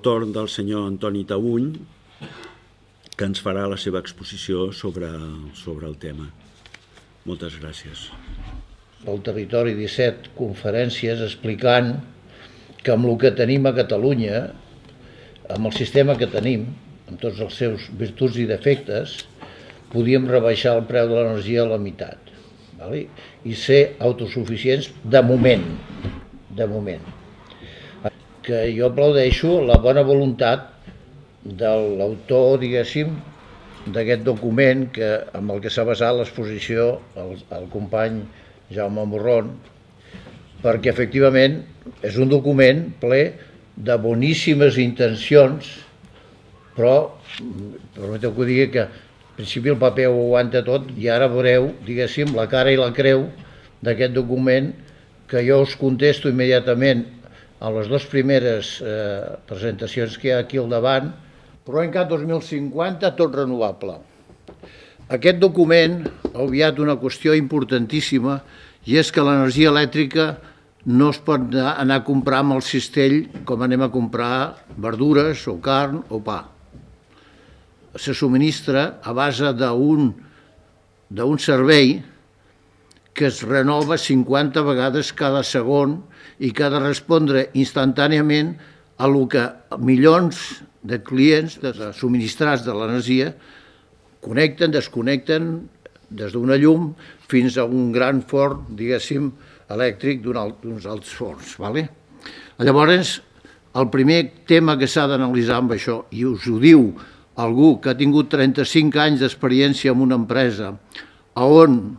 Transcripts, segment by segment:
torn del senyor Antoni Taüll, que ens farà la seva exposició sobre el tema. Moltes gràcies. Al Territori 17 conferències explicant que amb el que tenim a Catalunya, amb el sistema que tenim, amb tots els seus virtuts i defectes, podíem rebaixar el preu de l'energia a la meitat, i ser autosuficients de moment. Que jo aplaudeixo la bona voluntat de l'autor, diguéssim, d'aquest document amb el que s'ha basat l'exposició el company Jaume Morron, perquè efectivament és un document ple de boníssimes intencions, però permeteu que ho digui que al principi el paper ho aguanta tot i ara veureu, diguéssim, la cara i la creu d'aquest document que jo us contesto immediatament a les dues primeres presentacions que hi ha aquí al davant. PROENCAT 2050, tot renovable. Aquest document ha obviat una qüestió importantíssima i és que l'energia elèctrica no es pot anar a comprar amb el cistell com anem a comprar verdures o carn o pa. Se subministra a base d'un servei que es renova 50 vegades cada segon i que ha de respondre instantàniament a el que milions de clients, de subministrats de l'energia, connecten, desconnecten des d'una llum fins a un gran forn, diguéssim, elèctric d'uns altres forns. Llavors, el primer tema que s'ha d'analitzar amb això, i us ho diu algú que ha tingut 35 anys d'experiència en una empresa on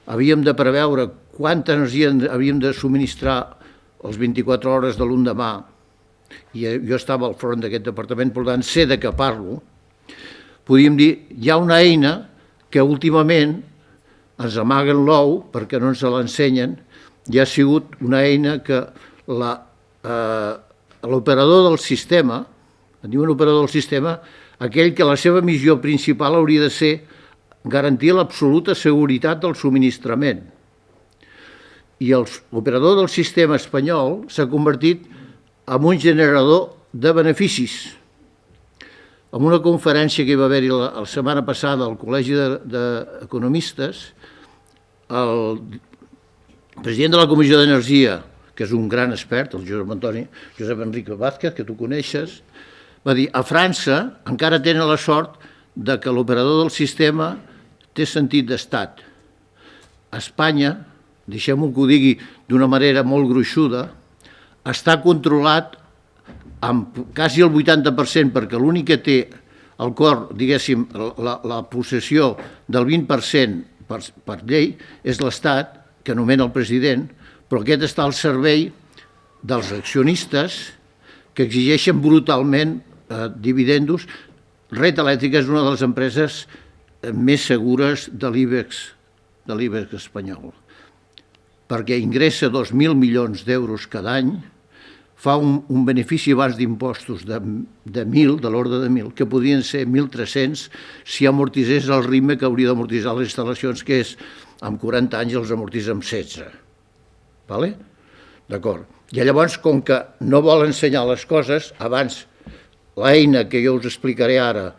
havíem de preveure quanta energia havíem de subministrar les 24 hores de l'endemà, i jo estava al front d'aquest departament, per tant sé de què parlo, podríem dir, hi ha una eina que últimament ens amaguen l'ou perquè no ens l'ensenyen, i ha sigut una eina que l'operador del sistema, en diuen operador del sistema, aquell que la seva missió principal hauria de ser garantir l'absoluta seguretat del subministrament. I l'operador del sistema espanyol s'ha convertit en un generador de beneficis. En una conferència que hi va haver la setmana passada al Col·legi d'Economistes, el president de la Comissió d'Energia, que és un gran expert, el Josep Enrique Vázquez, que tu coneixes, va dir, a França encara tenen la sort que l'operador del sistema té sentit d'estat. A Espanya, deixem-ho que ho digui d'una manera molt gruixuda, està controlat amb quasi el 80%, perquè l'únic que té el cor, diguéssim, la possessió del 20% per llei és l'Estat, que nomena el president, però aquest està al servei dels accionistes que exigeixen brutalment dividendos. Red Eléctrica és una de les empreses més segures de l'IBEX espanyol, perquè ingressa 2.000 milions d'euros cada any, fa un benefici abans d'impostos de 1.000, de l'ordre de 1.000, que podrien ser 1.300 si amortitzés el ritme que hauria d'amortitzar les instal·lacions, que és amb 40 anys els amortitza amb 16. D'acord. I llavors, com que no vol ensenyar les coses, abans l'eina que jo us explicaré ara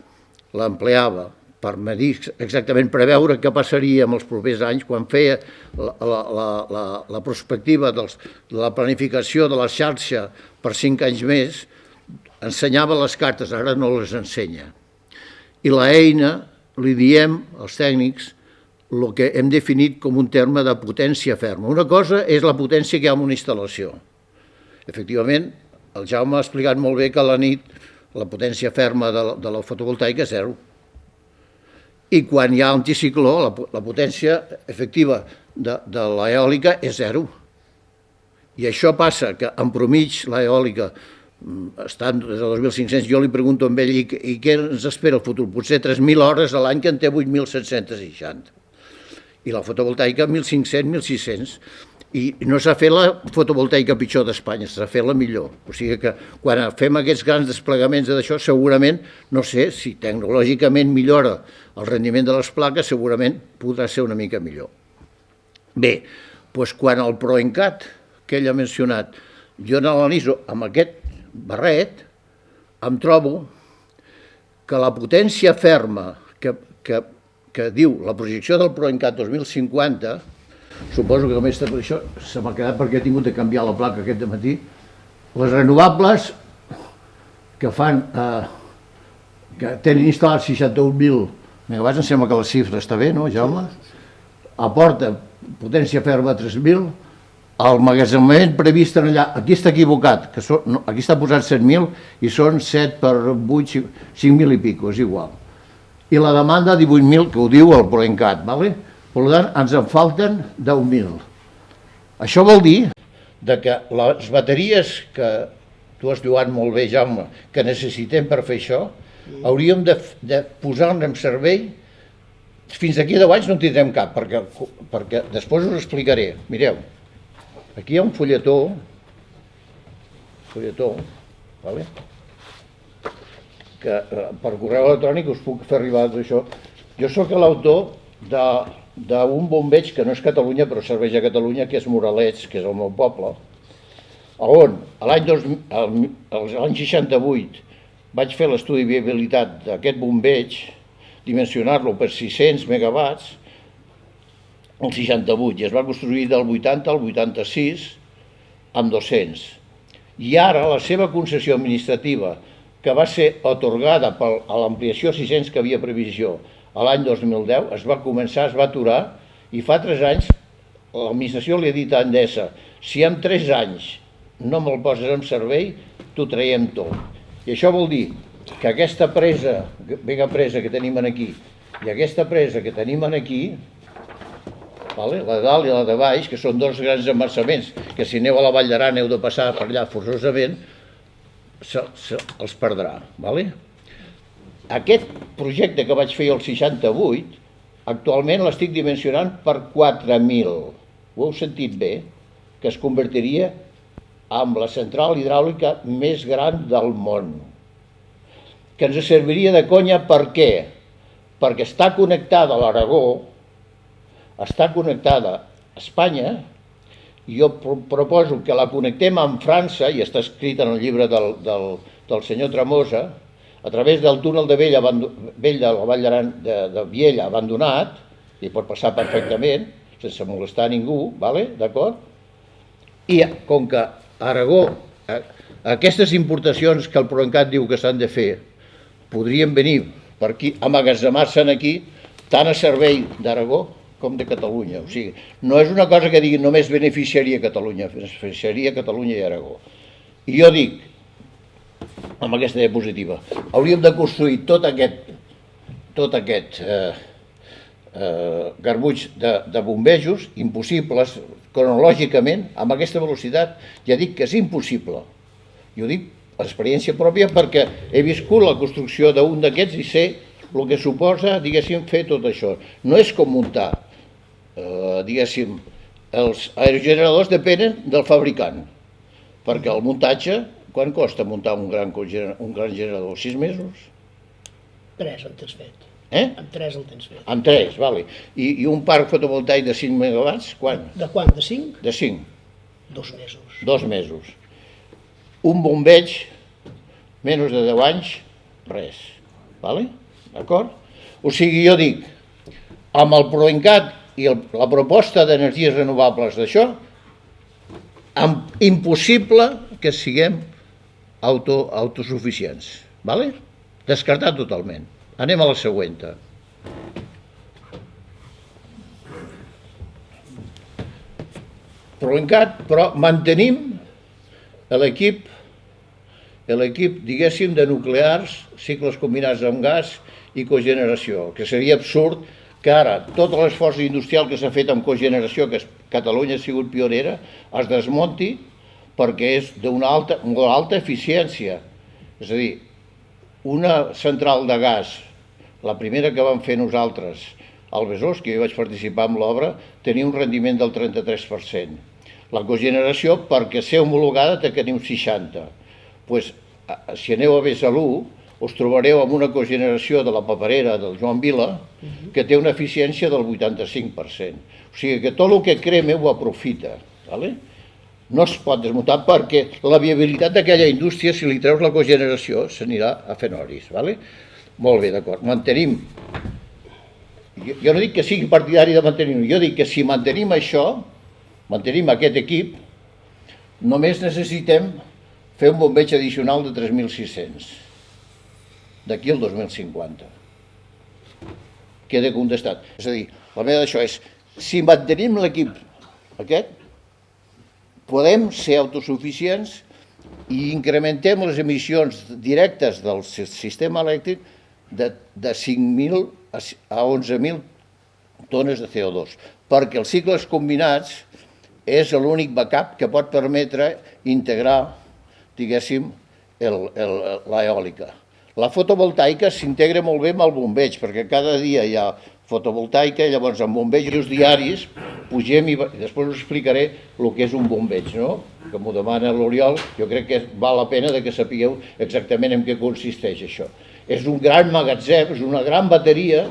l'empleava per medir exactament, preveure què passaria en els propers anys, quan feia la perspectiva de la planificació de la xarxa per 5 anys més, ensenyava les cartes, ara no les ensenya. I l'eina, li diem als tècnics, el que hem definit com un terme de potència ferma. Una cosa és la potència que hi ha en una instal·lació. Efectivament, el Jaume ha explicat molt bé que a la nit la potència ferma de la fotovoltaica és 0. I quan hi ha anticicló, la potència efectiva de l'eòlica és 0. I això passa que, en promig, l'eòlica està des de 2.500, jo li pregunto a ell, i què ens espera el futur? Potser 3.000 hores a l'any, que en té 8.760. I la fotovoltaica 1.500, 1.600. I no s'ha fet la fotovoltaica pitjor d'Espanya, s'ha fet la millor. O sigui que quan fem aquests grans desplegaments d'això, segurament, no sé, si tecnològicament millora el rendiment de les plaques, segurament podrà ser una mica millor. Bé, doncs quan el PROENCAT, que ell ha mencionat, jo n'analitzo amb aquest barret, em trobo que la potència ferma que diu la projecció del PROENCAT 2050, suposo que només per això se m'ha quedat perquè he tingut de canviar la placa aquest matí, les renovables que tenen instal·lats 61.000 megawatts, em sembla que la xifra està bé, no, Jaume? Aporta potència ferma 3.000, el magatzemament previst allà, aquí està equivocat, aquí està posat 7.000 i són 7 per 8, 5.000 i pico, és igual. I la demanda 18.000, que ho diu el PROENCAT, ¿vale? Per tant, ens en falten 10.000. Això vol dir que les bateries que tu has lluat molt bé, Jaume, que necessitem per fer això, hauríem de posar-ne en servei. Fins d'aquí a 10 anys no en tindrem cap, perquè després us explicaré. Mireu, aquí hi ha un fulletó, vale? Que per correu electrònic us puc fer arribar això. Jo sóc l'autor d'un bombeig que no és Catalunya, però serveix a Catalunya, que és Moralets, que és el meu poble, on l'any 68 vaig fer l'estudi de viabilitat d'aquest bombeig, dimensionar-lo per 600 megawatts, el 68, i es va construir del 80 al 86 amb 200. I ara la seva concessió administrativa, que va ser atorgada a l'ampliació 600 que havia previsió a l'any 2010, es va començar, es va aturar, i fa 3 anys l'administració li ha dit a Endesa: si en 3 anys no me'l poses en servei, t'ho traiem tot. I això vol dir que aquesta presa, mega presa que tenim aquí, i aquesta presa que tenim aquí, la de dalt i la de baix, que són dos grans embalsaments, que si aneu a la Vall d'Aran heu de passar per allà forçosament, els perdrà. Aquest projecte que vaig fer el 68, actualment l'estic dimensionant per 4.000. Ho heu sentit bé? Que es convertiria en la central hidràulica més gran del món. Que ens serviria de conya per què? Perquè està connectada a l'Aragó, està connectada a Espanya, i jo proposo que la connectem amb França, i està escrit en el llibre del senyor Tremosa, a través del túnel de Vell de la Vall d'Aran de Viella abandonat, i pot passar perfectament, sense molestar ningú, d'acord? I com que Aragó, aquestes importacions que el PROENCAT diu que s'han de fer, podrien venir per aquí, emmagatzemar-se'n aquí, tant a servei d'Aragó com de Catalunya. O sigui, no és una cosa que digui només beneficiaria Catalunya, beneficiaria Catalunya i Aragó. I jo dic, amb aquesta diapositiva, hauríem de construir tot aquest garbuix de bombejos, impossibles, cronològicament, amb aquesta velocitat. Ja dic que és impossible. Jo dic per experiència pròpia perquè he viscut la construcció d'un d'aquests i sé el que suposa, diguéssim, fer tot això. No és com muntar, diguéssim, els aerogeneradors depenen del fabricant, perquè el muntatge, quan costa muntar un gran generador? 6 mesos? 3 el tens fet. Amb 3 el tens fet. Amb 3, vale. I un parc fotovoltaic de 5 megawatts, quan? De quan? De 5? De 5. 2 mesos. 2 mesos. Un bombeig, menys de 10 anys, res. D'acord? O sigui, jo dic, amb el PROENCAT i la proposta d'energies renovables d'això, impossible que siguem autosuficients. Descartat totalment. Anem a la següent. PROENCAT, però mantenim l'equip, diguéssim, de nuclears, cicles combinats amb gas i cogeneració, que seria absurd que ara tot l'esforç industrial que s'ha fet amb cogeneració, que Catalunya ha sigut pionera, es desmunti perquè és d'una molt alta eficiència. És a dir, una central de gas, la primera que vam fer nosaltres al Besòs, que jo vaig participar en l'obra, tenia un rendiment del 33%. La cogeneració, perquè ser homologada, té que tenir un 60%. Si aneu a Besalú, us trobareu amb una cogeneració de la paperera del Joan Vila que té una eficiència del 85%. O sigui que tot el que crema ho aprofita. no es pot desmuntar perquè la viabilitat d'aquella indústria, si li treus la cogeneració, s'anirà a fent oris. Vale? Molt bé, d'acord. Mantenim. Jo no dic que sigui partidari de mantenir-ho, jo dic que si mantenim això, mantenim aquest equip, només necessitem fer un bombeig addicional de 3.600 d'aquí al 2050. Queda contestat. És a dir, la meva d'això és, si mantenim l'equip aquest, podem ser autosuficients i incrementem les emissions directes del sistema elèctric de 5.000 a 11.000 tones de CO2, perquè els cicles combinats és l'únic backup que pot permetre integrar, diguéssim, l'eòlica. La fotovoltaica s'integra molt bé amb el bombeig, perquè cada dia hi ha fotovoltaica, i llavors amb bombejos diaris pugem i després us explicaré el que és un bombeig, no? Que m'ho demana l'Oriol, jo crec que val la pena que sapigueu exactament en què consisteix això. És un gran magatzem, és una gran bateria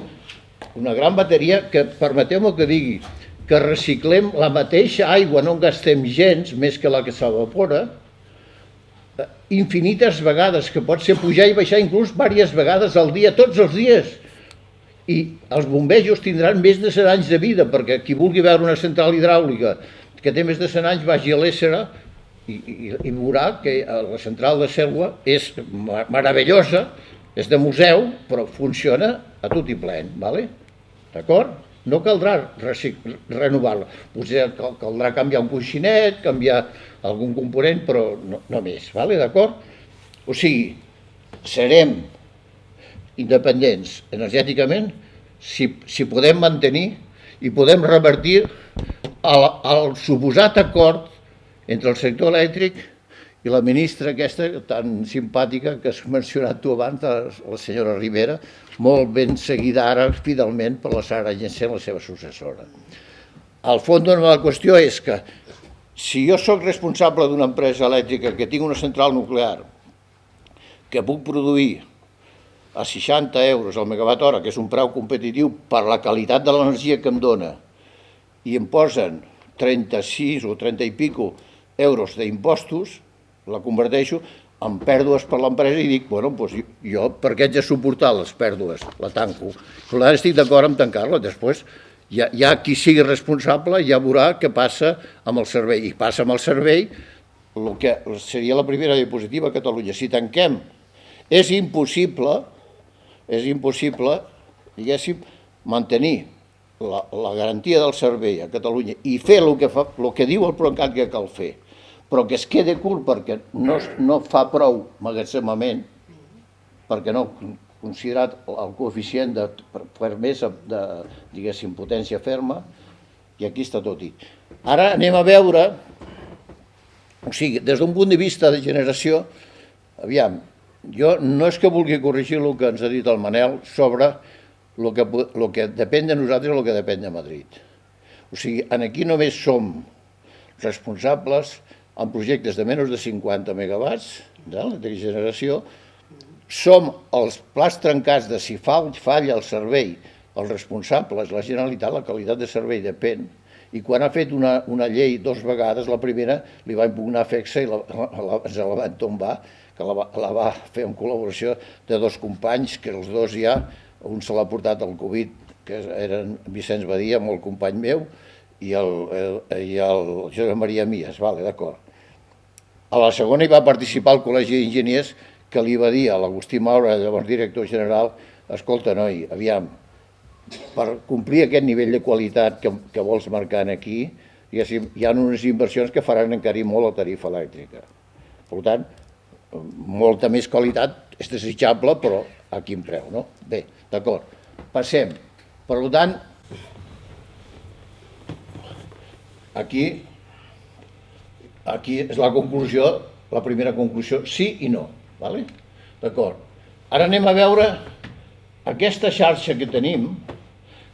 que, permeteu-me que digui, que reciclem la mateixa aigua, no en gastem gens, més que la que s'evapora, infinites vegades, que pot ser pujar i baixar inclús diverses vegades al dia, tots els dies. I els bombejos tindran més de 100 anys de vida, perquè qui vulgui veure una central hidràulica que té més de 100 anys vagi a l'Éssera i veurà que la central de Selva és meravellosa, és de museu, però funciona a tot i plen, d'acord? No caldrà renovar-la. Potser caldrà canviar un coixinet, canviar algun component, però no més, d'acord? O sigui, serem independents energèticament si podem mantenir i podem revertir el suposat acord entre el sector elèctric i la ministra aquesta tan simpàtica que has mencionat tu abans, la senyora Rivera, molt ben seguida ara fidelment per la Sara Llencén, la seva successora. El fons de la qüestió és que si jo sóc responsable d'una empresa elèctrica que tinc una central nuclear que puc produir a 60 euros al megawatt hora, que és un preu competitiu per la qualitat de l'energia que em dona, i em posen 36 o 30 i pico euros d'impostos, la converteixo en pèrdues per l'empresa i dic, bueno, doncs jo per què haig de suportar les pèrdues? La tanco. Per tant, estic d'acord amb tancar-la. Després, ja qui sigui responsable ja veurà què passa amb el servei. I passa amb el servei el que seria la primera diapositiva a Catalunya. Si tanquem, és impossible, diguéssim, mantenir la garantia del servei a Catalunya i fer el que diu el PROENCAT que cal fer, però que es quede curt perquè no fa prou magatzemament, perquè no considerat el coeficient per més de, diguéssim, potència ferma, i aquí està tot dit. Ara anem a veure, o sigui, des d'un punt de vista de generació, aviam, jo no és que vulgui corregir el que ens ha dit el Manel sobre el que depèn de nosaltres i el que depèn de Madrid. O sigui, aquí només som responsables en projectes de menys de 50 megawatts de generació, som els plats trencats de si falla el servei, els responsables, la Generalitat, la qualitat de servei depèn, i quan ha fet una llei 2 vegades, la primera li va impugnar FECSA i ens la van tombar, que la va fer en col·laboració de 2 companys, que els 2 ja, un se l'ha portat el Covid, que eren Vicenç Badia, molt company meu, i el Josep Maria Mies, d'acord. A la segona hi va participar el Col·legi d'Enginyers, que li va dir a l'Agustí Maura, llavors director general, escolta, noi, aviam, per complir aquest nivell de qualitat que vols marcar aquí, hi ha unes inversions que faran encarir molt la tarifa elèctrica. Per tant, molta més qualitat és desitjable, però a quin preu, no? Bé, d'acord, passem. Per tant, aquí és la conclusió, la primera conclusió, sí i no, d'acord. Ara anem a veure aquesta xarxa que tenim,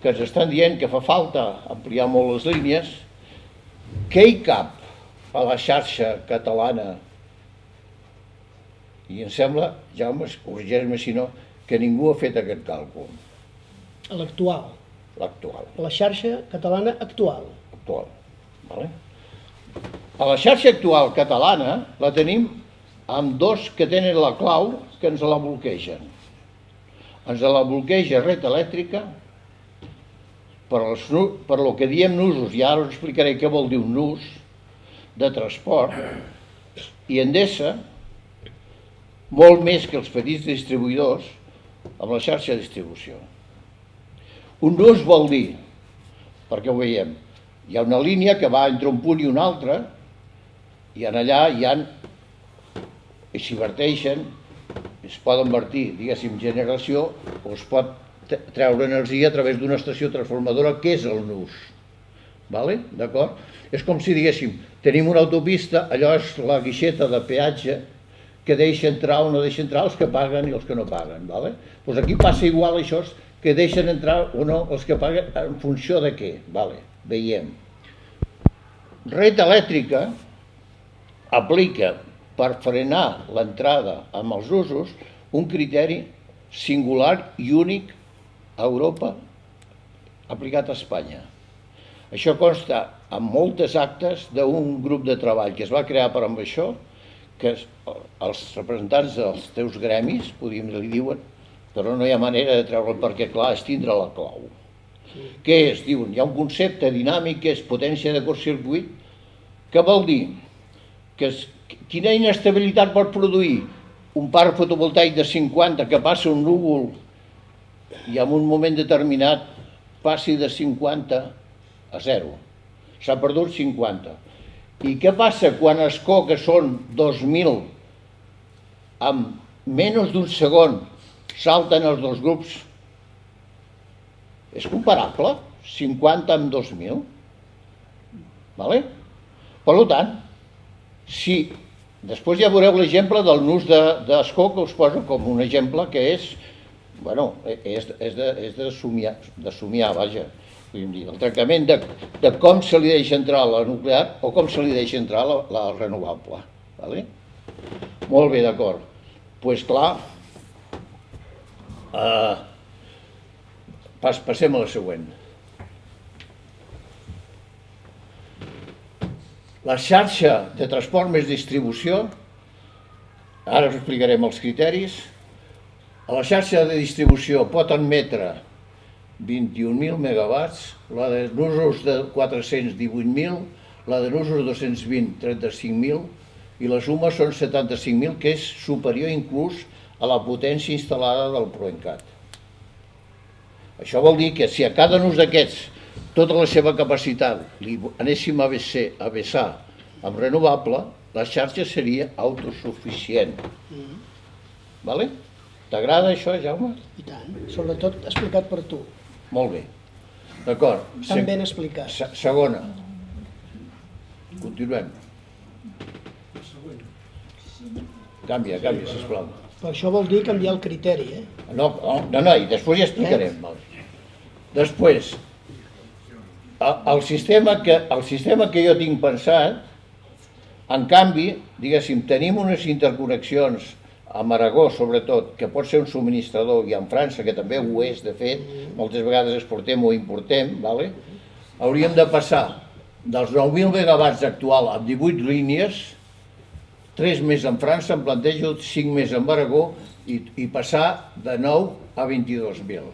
que ens estan dient que fa falta ampliar molt les línies, què hi cap a la xarxa catalana? I em sembla, Jaume, corregeix-me si no, que ningú ha fet aquest càlcul. L'actual. L'actual. La xarxa catalana actual. Actual, d'acord? A la xarxa actual catalana la tenim amb dos que tenen la clau que ens la bloquegen. Ens la bloqueja Red Elèctrica per lo que diem nusos, i ara us explicaré què vol dir un nus de transport, i Endesa, molt més que els petits distribuïdors, amb la xarxa de distribució. Un nus vol dir, perquè ho veiem, hi ha una línia que va entre un punt i un altre, i en allà s'hi verteixen, es poden vertir, diguéssim, generació, o es pot treure energia a través d'una estació transformadora, que és el nus. D'acord? És com si diguéssim, tenim una autopista, allò és la guixeta de peatge que deixa entrar o no deixa entrar els que paguen i els que no paguen. Doncs aquí passa igual això, que deixen entrar o no els que paguen en funció de què. Veiem. Red Elèctrica aplica per frenar l'entrada amb els usos un criteri singular i únic a Europa aplicat a Espanya. Això consta en moltes actes d'un grup de treball que es va crear per amb això, que els representants dels teus gremis, podríem dir, li diuen, però no hi ha manera de treure'l perquè, clar, és tindre la clau. Què és? Diuen, hi ha un concepte dinàmic que és potència de curtcircuit, que vol dir que quina inestabilitat pot produir un parc fotovoltaic de 50 que passa un núvol i en un moment determinat passi de 50 a 0. S'ha perdut 50. I què passa quan escó, que són 2.000, amb menys d'un segon salten els dos grups? És comparable? 50 amb 2.000? Per tant, si després ja veureu l'exemple del nus d'escó, que us poso com un exemple que és de somiar, vaja. El tractament de com se li deixa entrar la nuclear o com se li deixa entrar la renovable. Molt bé, d'acord. Doncs clar, passem a la següent. La xarxa de transport més distribució, ara us explicarem els criteris. A la xarxa de distribució pot admetre 21.000 megawatts, la de nusos de 418.000, la de nusos de 220, 35.000, i la suma són 75.000, que és superior inclús a la potència instal·lada del PROENCAT. Això vol dir que si a cada nus d'aquests tota la seva capacitat li anéssim a vessar amb renovable, la xarxa seria autosuficient. T'agrada això, Jaume? I tant, sobretot explicat per tu. Molt bé. D'acord. Tan ben explicat. Segona. Continuem. Canvia, sisplau. Per això vol dir canviar el criteri, No, i després ja explicarem. Després, el sistema que jo tinc pensat, en canvi, diguéssim, tenim unes interconnexions amb Aragó, sobretot, que pot ser un subministrador, i en França, que també ho és, de fet, moltes vegades exportem o importem, hauríem de passar dels 9.000 megawatts actual a 18 línies, 3 més en França, em plantejo 5 més en Aragó, i passar de 9 a 22.000,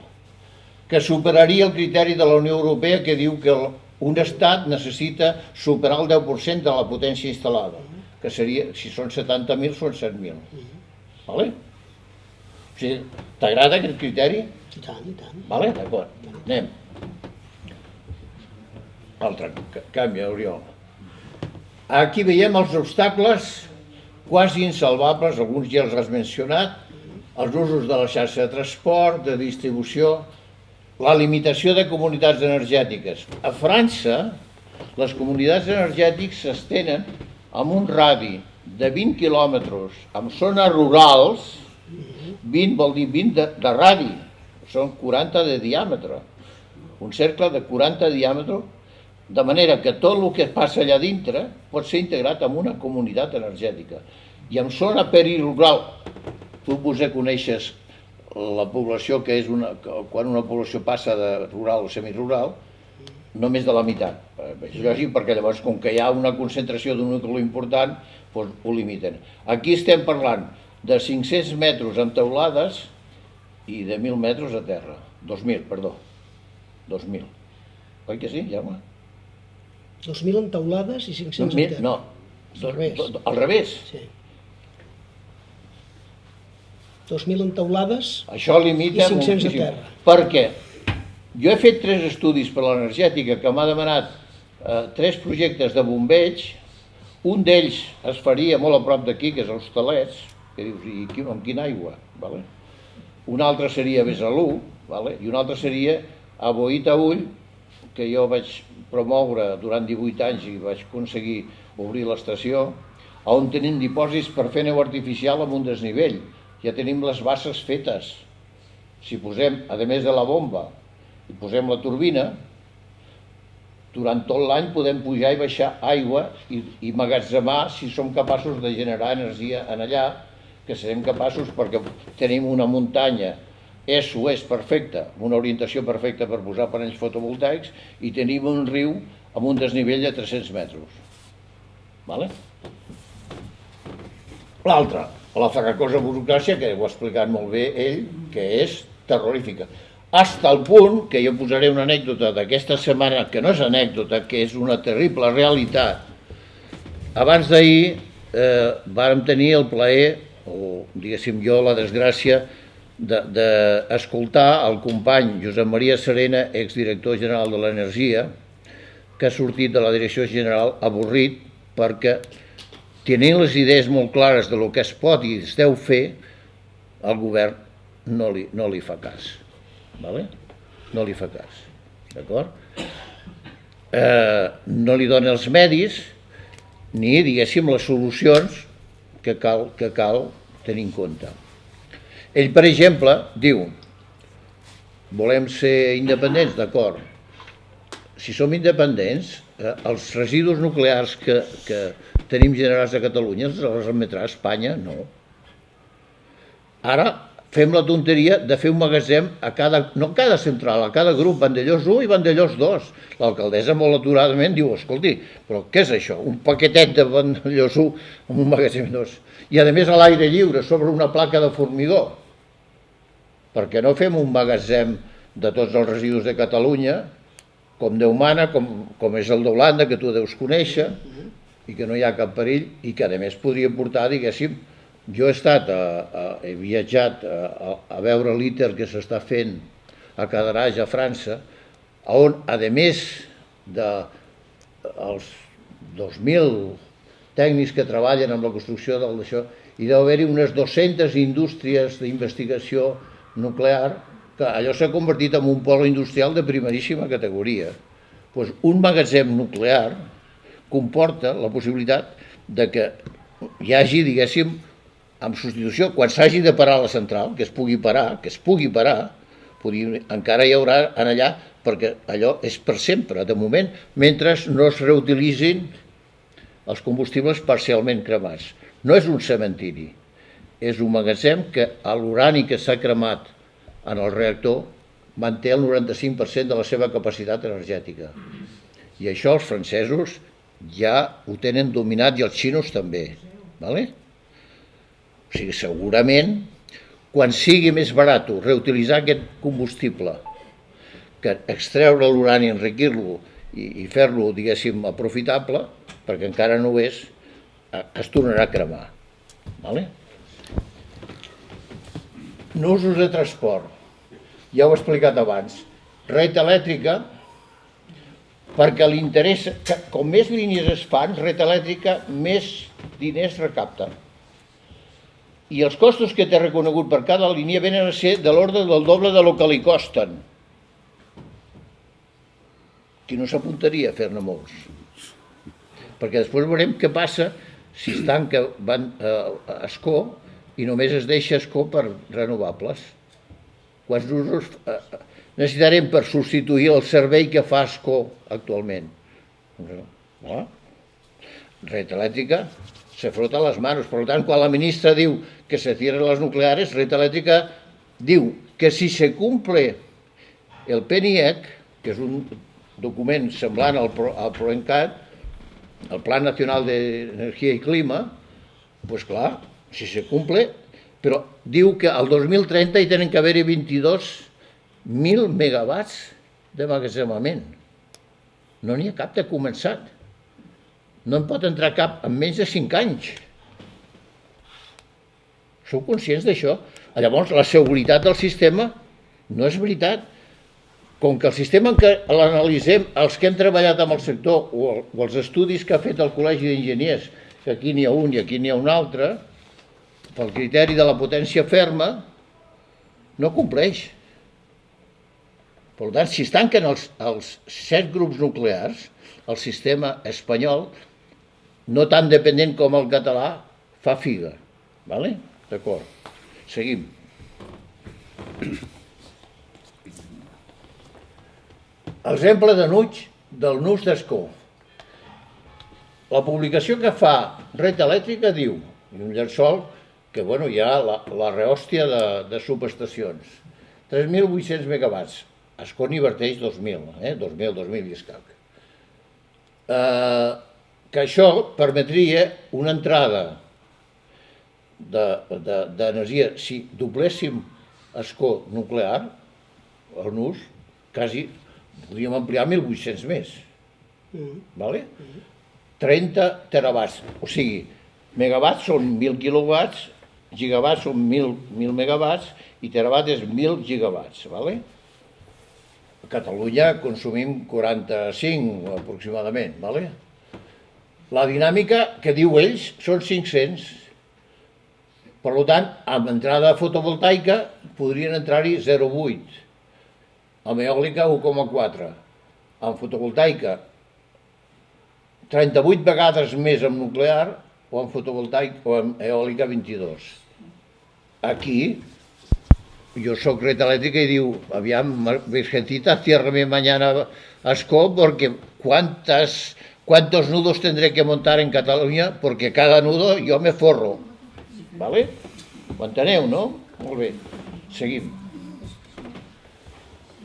que superaria el criteri de la Unió Europea que diu que un estat necessita superar el 10% de la potència instal·lada, que seria, si són 70.000, són 7.000. T'agrada aquest criteri? I tant, i tant. D'acord, anem. Altre, canvia, Oriol. Aquí veiem els obstacles quasi insalvables, alguns ja els has mencionat, els usos de la xarxa de transport, de distribució, la limitació de comunitats energètiques. A França, les comunitats energètiques s'estenen amb un radi de 20 quilòmetres en zones rurals, 20 vol dir 20 de radi, són 40 de diàmetre, un cercle de 40 de diàmetre, de manera que tot el que passa allà dintre pot ser integrat en una comunitat energètica. I en zona perirural, tu potser coneixes la població que és quan una població passa de rural o semirural, no més de la meitat. És lògic perquè llavors, com que hi ha una concentració d'un nucli important, doncs ho limiten. Aquí estem parlant de 500 metres en teulades i de 1.000 metres a terra. 2.000, perdó. 2.000. Oi que sí, Jaume? 2.000 en teulades i 500 en terra. No, al revés. Sí. 2.000 en teulades Això limita i 500 a moltíssim. terra. Perquè jo he fet 3 estudis per l'energètica que m'ha demanat 3 projectes de bombeig. Un d'ells es faria molt a prop d'aquí, que és a Hostalets, que dius, i amb quina aigua? Vale? Un altre seria a Besalú, vale? I un altre seria a Boí-Taüll, que jo vaig promoure durant 18 anys i vaig aconseguir obrir l'estació, on tenim dipòsits per fer neu artificial amb un desnivell. Ja tenim les basses fetes. Si posem, a més de la bomba, i posem la turbina, durant tot l'any podem pujar i baixar aigua i emmagatzemar, si som capaços de generar energia en allà, que serem capaços perquè tenim una muntanya est-oest perfecta, amb una orientació perfecta per posar panells fotovoltaics, i tenim un riu amb un desnivell de 300 metres. Vale? L'altra, la farracosa burocràcia, que ho ha explicat molt bé ell, que és terrorífica. Hasta el punt que jo posaré una anècdota d'aquesta setmana, que no és anècdota, que és una terrible realitat. Abans d'ahir vàrem tenir el plaer, o diguéssim jo la desgràcia, d'escoltar el company Josep Maria Serena, exdirector general de l'Energia, que ha sortit de la direcció general avorrit perquè, tenint les idees molt clares de lo que es pot i es deu fer, el govern no li fa cas. Vale? No li fa cas, d'acord? No li dona els medis ni, diguéssim, les solucions que cal tenir en compte. Ell, per exemple, diu, volem ser independents, d'acord. Si som independents, els residus nuclears que tenim generats a Catalunya els remetrà a Espanya? No. Ara fem la tonteria de fer un magatzem no a cada central, a cada grup, Vandellòs 1 i Vandellòs 2. L'alcaldessa molt aturadament diu, escolti, però què és això? Un paquetet de Vandellòs 1 amb un magatzem 2. I a més a l'aire lliure, sobre una placa de formigó. Perquè no fem un magatzem de tots els residus de Catalunya, com Déu mana, com és el d'Holanda, que tu deus conèixer, i que no hi ha cap perill, i que a més podria portar, diguéssim, jo he viatjat a veure l'ITER que s'està fent a Cadarache, a França, on, a més dels 2.000 tècnics que treballen amb la construcció d'això, hi deu haver-hi unes 200 indústries d'investigació nuclear, que allò s'ha convertit en un pol industrial de primeríssima categoria. Doncs un magatzem nuclear comporta la possibilitat de que hi hagi, diguéssim, amb substitució, quan s'hagi de parar la central, que es pugui parar, encara hi haurà en allà, perquè allò és per sempre, de moment, mentre no es reutilitzin els combustibles parcialment cremats. No és un cementiri, és un magatzem que l'urani que s'ha cremat en el reactor manté el 95% de la seva capacitat energètica. I això els francesos ja ho tenen dominat i els xinos també. O sigui, segurament, quan sigui més barat reutilitzar aquest combustible, que extreure l'urani, enriquir-lo i fer-lo, diguéssim, aprofitable, perquè encara no ho és, es tornarà a cremar. No usos de transport. Ja ho he explicat abans. Red elèctrica, perquè li interessa, com més línies es fan, red elèctrica, més diners recapta. I els costos que té reconegut per cada línia venen a ser de l'ordre del doble de lo que li costen. Qui no s'apuntaria a fer-ne molts? Perquè després veurem què passa si es tanca Escó i només es deixa Escó per renovables. Quants usos necessitarem per substituir el servei que fa Escó actualment? Red elèctrica se frota les mans. Per tant, quan la ministra diu que se cierren les nucleares, Red elèctrica diu que si se cumple el PNIEC, que és un document semblant al PROENCAT, el Plan Nacional d'Energia i Clima, doncs clar, si se cumple, però diu que al 2030 hi tenen que haver-hi 22.000 megawatts d'emmagatzemament. No n'hi ha cap de començat. No en pot entrar cap en menys de 5 anys. Sou conscients d'això? Llavors, la seguretat del sistema no és veritat. Com que el sistema en què l'analitzem, els que hem treballat amb el sector o els estudis que ha fet el Col·legi d'Enginyers, que aquí n'hi ha un i aquí n'hi ha un altre, pel criteri de la potència ferma, no compleix. Per tant, si es tanquen els 7 grups nuclears, el sistema espanyol, no tan dependent com el català, fa figa. Vale? D'acord. Seguim. Exemple de del nus d'Ascó. La publicació que fa Red Elèctrica diu, i un llençol, que bueno, hi ha la rehòstia de subestacions. 3.800 megawatts. Ascó n'inverteix 2.000, 2.000 i escac. Que això permetria una entrada d'energia, si dobléssim Ascó nuclear, el nus, quasi podríem ampliar 1.800 més. Vale? 30 terawatts, o sigui, megawatts són 1.000 quilowatts, gigawatts són 1.000 megawatts i terawatt és 1.000 gigawatts. Vale? A Catalunya consumim 45 aproximadament. Vale? La dinàmica que diu ells són 500. Per tant, amb entrada fotovoltaica podrien entrar-hi 0,8. Amb eòlica 1,4. Amb fotovoltaica 38 vegades més amb nuclear o amb fotovoltaic o amb eòlica 22. Aquí, jo soc Red Elèctrica i diu, aviam, Virgencita, ciérrame mañana Ascó porque ¿cuántos nudos tendré que montar en Catalunya? Porque cada nudo jo me forro. Vale? Ho enteneu, no? Molt bé. Seguim.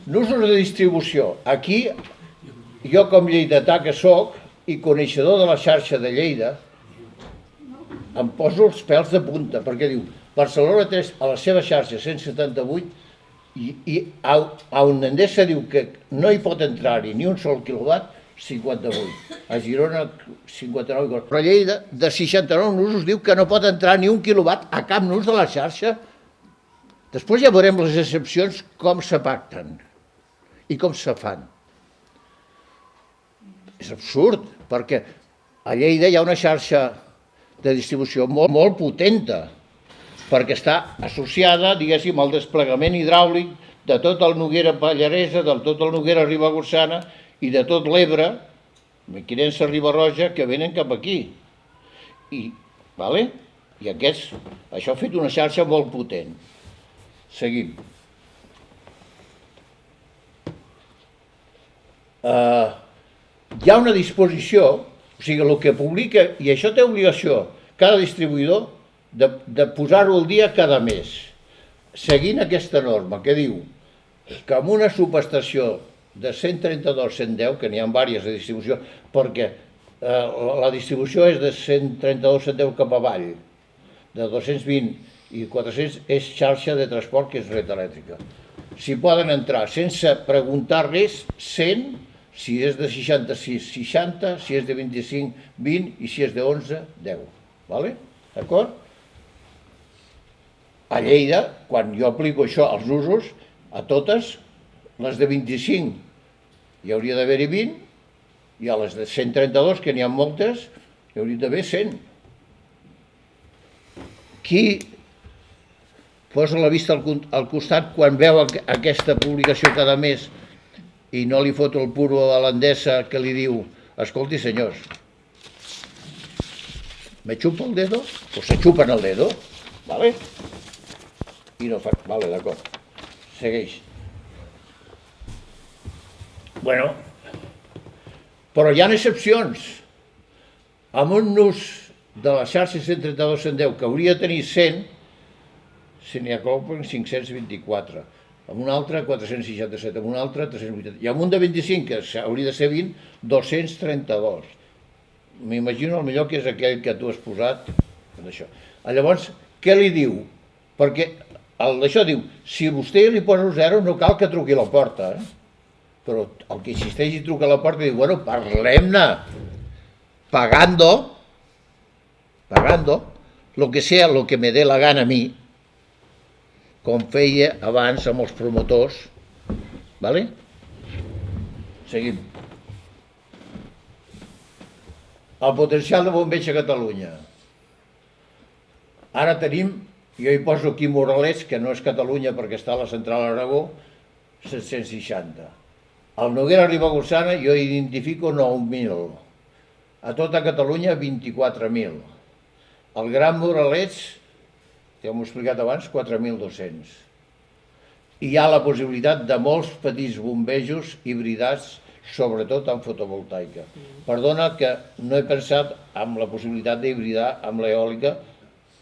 Nusos de distribució. Aquí, jo com lleidatà que soc i coneixedor de la xarxa de Lleida, em poso els pèls de punta, perquè diu, Barcelona 3 a la seva xarxa 178 i on Endesa diu que no hi pot entrar-hi ni un sol quilowatt, 58. A Girona, 59. Però Lleida, de 69 nusos, diu que no pot entrar ni un quilowatt a cap nus de la xarxa. Després ja veurem les excepcions com se pacten i com se fan. És absurd, perquè a Lleida hi ha una xarxa de distribució molt potenta, perquè està associada, diguéssim, al desplegament hidràulic de tot el Noguera Pallaresa, de tot el Noguera Ribagorçana i de tot l'Ebre, Mequinensa, Riba-roja, que venen cap aquí. I això ha fet una xarxa molt potent. Seguim. Hi ha una disposició, o sigui, el que publica, i això té obligació, cada distribuïdor, de posar-ho al dia cada mes, seguint aquesta norma que diu que en una subestació de 132-110, que n'hi ha diverses de distribució, perquè la distribució és de 132-110 cap avall, de 220 i 400 és xarxa de transport, que és Red Elèctrica. S'hi poden entrar sense preguntar res, 100, si és de 66, 60, si és de 25, 20 i si és de 11, 10. D'acord? A Lleida, quan jo aplico això als usos, a totes, les de 25 hi hauria d'haver-hi 20, i a les de 132, que n'hi ha moltes, hi hauria d'haver 100. Qui posa la vista al costat quan veu aquesta publicació cada mes i no li fot el puro a l'Endesa que li diu, escolti senyors, ¿me chupo el dedo? O se chupan el dedo, ¿vale? I no fa... Vale, d'acord. Segueix. Bueno, però hi ha excepcions. Amb un nus de la xarxa 132-110 que hauria de tenir 100, se n'hi aclopen 524. amb un altre 467, amb un altre 380, i amb un de 25, que hauria de ser 20, 232. M'imagino el millor que és aquell que tu has posat d'això. Llavors, què li diu? Perquè d'això diu, si vostè li posa 0 no cal que truqui a la porta, però el que insisteix i truca a la porta diu, bueno, parlem-ne, pagando, lo que sea, lo que me dé la gana a mi, com feia abans amb els promotors, ¿vale? Seguim. El potencial de bombeig a Catalunya. Ara tenim, jo hi poso aquí Moralets, que no és Catalunya perquè està a la central Aragó, 760. Al Noguera Ribagorçana jo identifico 9.000. A tota Catalunya 24.000. El Gran Moralets, ja m'ho he explicat abans, 4.200. Hi ha la possibilitat de molts petits bombejos hibridats, sobretot en fotovoltaica. Perdona que no he pensat en la possibilitat d'hibridar amb l'eòlica,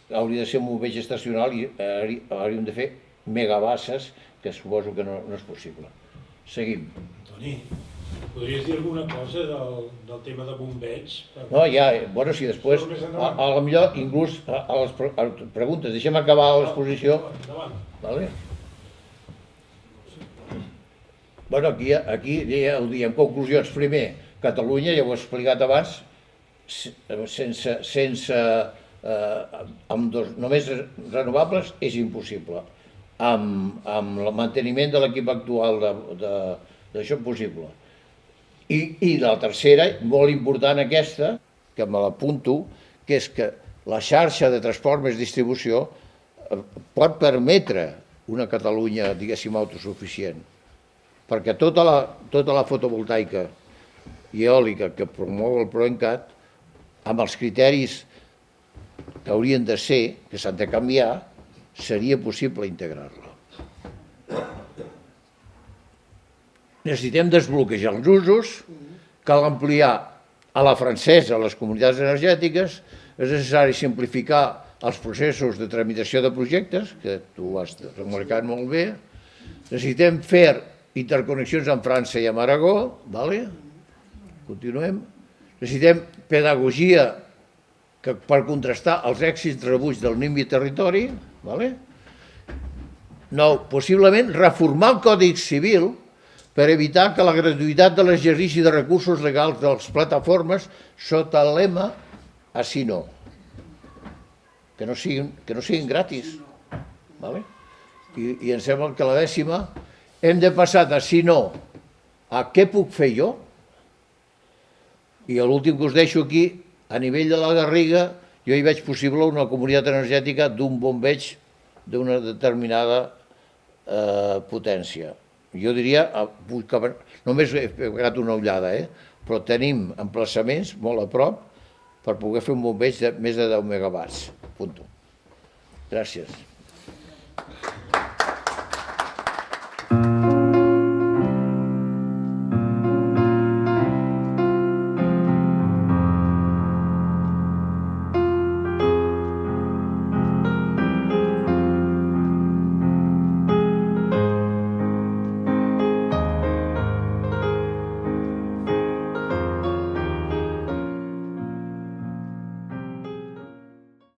hauria de ser un bombeig estacional i hauríem de fer megabasses, que suposo que no és possible. Seguim. Toni, podries dir alguna cosa del tema de bombeig? No, ja, bueno, si després, a lo millor, inclús a les preguntes, deixem acabar l'exposició. Vale? Bueno, aquí ja ho diem, conclusions. Primer, Catalunya, ja ho he explicat abans, amb només renovables és impossible. Amb el manteniment de l'equip actual d'això possible. I la tercera, molt important aquesta, que me l'apunto, que és que la xarxa de transport més distribució pot permetre una Catalunya, diguéssim, autosuficient. Perquè tota la fotovoltaica i eòlica que promou el PROENCAT, amb els criteris que haurien de ser, que s'han de canviar, seria possible integrar-la. Necessitem desbloquejar els usos, cal ampliar a la francesa les comunitats energètiques, és necessari simplificar els processos de tramitació de projectes, que tu has remarcat molt bé, necessitem fer interconnexions amb França i amb Aragó, continuem, necessitem pedagogia per contrastar els èxits rebuts del NIMBY territori, possiblement reformar el Codi Civil per evitar que la gratuïtat de l'exercici de recursos legals de les plataformes sota el lema «Així no», que no siguin gratis. I em sembla que la 10ª hem de passar de «si no» a «què puc fer jo?» I l'últim que us deixo aquí, a nivell de la Garriga, jo hi veig possible una comunitat energètica d'un bombeig d'una determinada potència. Jo diria, només he pegat una ullada, però tenim emplaçaments molt a prop per poder fer un bombeig de més de 10 megawatts. Punto. Gràcies.